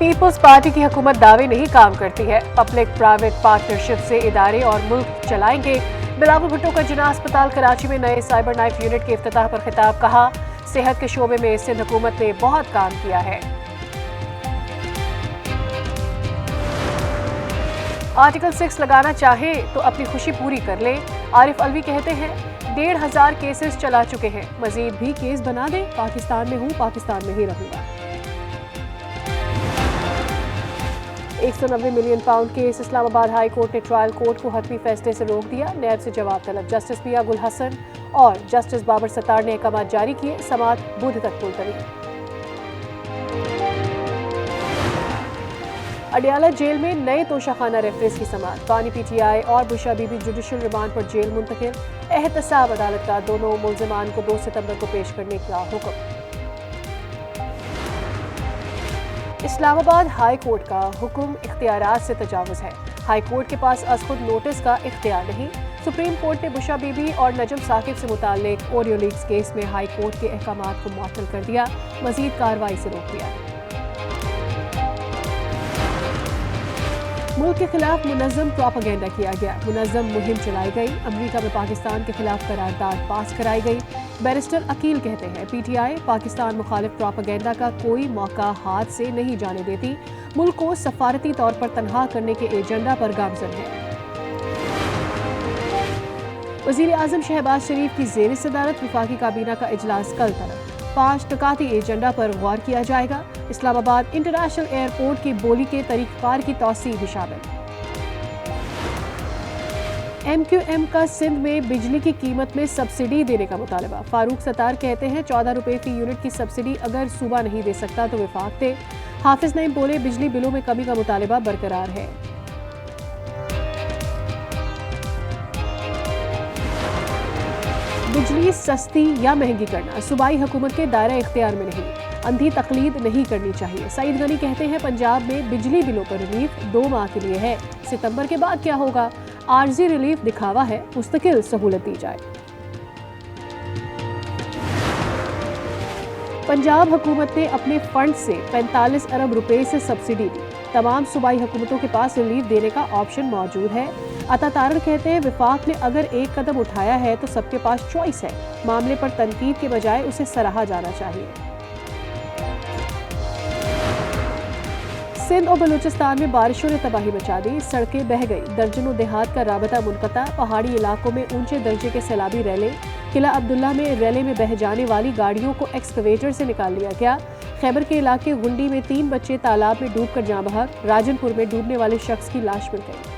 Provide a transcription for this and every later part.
Peoples party کی حکومت دعوے نہیں کام کرتی ہے، پبلک پرائیویٹ پارٹنرشپ سے ادارے اور ملک چلائیں گے۔ بلاول بھٹو کا جناح اسپتال کراچی میں نئے سائبر نائف یونٹ کے افتتاح پر خطاب، کہا صحت کے شعبے میں سندھ حکومت نے بہت کام کیا ہے۔ آرٹیکل 6 لگانا چاہیں تو اپنی خوشی پوری کر لیں، عارف الوی کہتے ہیں 1,500 کیسز چلا چکے ہیں، مزید بھی کیس بنا دیں، پاکستان میں ہوں، پاکستان میں ہی رہوں گا۔ 190 ملین پاؤنڈ کیس، اسلام آباد ہائی کورٹ نے ٹرائل کورٹ کو حتمی فیصلے سے روک دیا، نیب سے جواب طلب، جسٹس میاں گل حسن اور جسٹس بابر ستار نے احکامات جاری کیے، سماعت بدھ تک ملتوی۔ اڈیالہ جیل میں نئے توشہ خانہ ریفریز کی سماعت، بانی پی ٹی آئی اور Bushra Bibi judicial remand پر جیل منتقل، احتساب عدالت کا دونوں ملزمان کو 2 ستمبر کو پیش کرنے کا حکم۔ اسلام آباد ہائی کورٹ کا حکم اختیارات سے تجاوز ہے، ہائی کورٹ کے پاس از خود نوٹس کا اختیار نہیں، سپریم کورٹ نے بشرا بی بی اور نجم ثاقب سے متعلق آڈیو لیکس کیس میں ہائی کورٹ کے احکامات کو معطل کر دیا، مزید کارروائی سے روک دیا۔ ملک کے خلاف منظم پروپیگنڈا کیا گیا، منظم مہم چلائی گئی، امریکہ میں پاکستان کے خلاف قرارداد پاس کرائی گئی، بیرسٹر عقیل کہتے ہیں پی ٹی آئی پاکستان مخالف پروپیگنڈا کا کوئی موقع ہاتھ سے نہیں جانے دیتی، ملک کو سفارتی طور پر تنہا کرنے کے ایجنڈا پر گامزن ہے۔ وزیر اعظم شہباز شریف کی زیر صدارت وفاقی کابینہ کا اجلاس کل طلب، 5 نکاتی ایجنڈا پر غور کیا جائے گا، اسلام آباد انٹرنیشنل ایئرپورٹ کی بولی کے طریق کار کی توسیع بھی شامل۔ ایم کیو ایم کا سندھ میں بجلی کی قیمت میں سبسڈی دینے کا مطالبہ، فاروق ستار کہتے ہیں 14 روپے فی یونٹ کی سبسڈی اگر صوبہ نہیں دے سکتا تو وفاق دے، حافظ نعیم بولے بجلی بلوں میں کمی کا مطالبہ برقرار ہے۔ بجلی سستی یا مہنگی کرنا صوبائی حکومت کے دائرہ اختیار میں نہیں، اندھی تقلید نہیں کرنی چاہیے، سعید غنی کہتے ہیں پنجاب میں بجلی بلوں پر ریلیف 2 ماہ کے لیے ہے، ستمبر کے بعد کیا ہوگا، عارضی ریلیف دکھاوا ہے، مستقل سہولت دی جائے۔ پنجاب حکومت نے اپنے فنڈ سے 45 ارب روپے سے سبسڈی دی، تمام صوبائی حکومتوں کے پاس ریلیف دینے کا آپشن موجود ہے۔ عطا تارڑ کہتے ہیں وفاق نے اگر ایک قدم اٹھایا ہے تو سب کے پاس چوائس ہے، معاملے پر تنقید کے بجائے اسے سراہا جانا چاہیے۔ سندھ اور بلوچستان میں بارشوں نے تباہی مچا دی، سڑکیں بہہ گئی، درجنوں دیہات کا رابطہ منقطع، پہاڑی علاقوں میں اونچے درجے کے سیلابی ریلے، قلعہ عبداللہ میں ریلے میں بہہ جانے والی گاڑیوں کو ایکسکیویٹر سے نکال لیا گیا، خیبر کے علاقے گنڈی میں 3 بچے تالاب میں ڈوب کر جاں بحق، راجن پور میں ڈوبنے والے شخص کی لاش مل گئی۔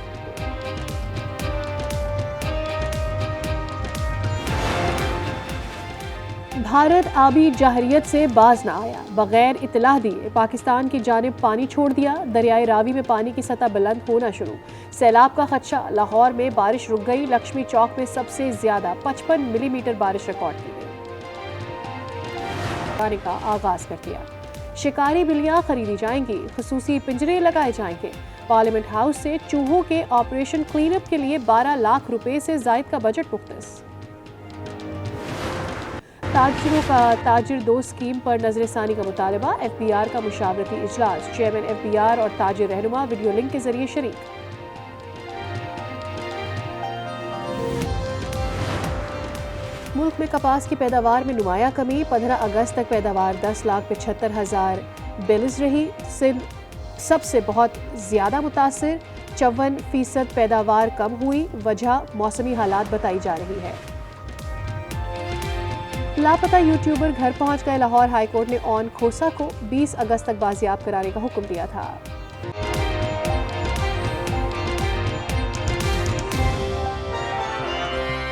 بھارت آبی جارحیت سے باز نہ آیا، بغیر اطلاع دیے پاکستان کی جانب پانی چھوڑ دیا، دریائے راوی میں پانی کی سطح بلند ہونا شروع، سیلاب کا خدشہ، لاہور میں بارش رک گئی، لکشمی چوک میں سب سے زیادہ 55 ملی میٹر بارش ریکارڈ کی گئی۔ پانی کا آغاز کر دیا، شکاری بلیاں خریدی جائیں گی، خصوصی پنجرے لگائے جائیں گے، پارلیمنٹ ہاؤس سے چوہوں کے آپریشن کلین اپ کے لیے 12 لاکھ روپے سے زائد کا بجٹ مختص۔ تاجروں کا تاجر دوست اسکیم پر نظر ثانی کا مطالبہ، ایف بی آر کا مشاورتی اجلاس، چیئرمین ایف بی آر اور تاجر رہنما ویڈیو لنک کے ذریعے شریک۔ ملک میں کپاس کی پیداوار میں نمایاں کمی، 15 اگست تک پیداوار 10,75,000 بیلز رہی، سندھ سب سے بہت زیادہ متاثر، 54% پیداوار کم ہوئی، وجہ موسمی حالات بتائی جا رہی ہے۔ لاپتہ یوٹیوبر گھر پہنچ گئے، لاہور ہائی کورٹ نے اون کھوسا کو 20 اگست تک بازیاب کرانے کا حکم دیا تھا۔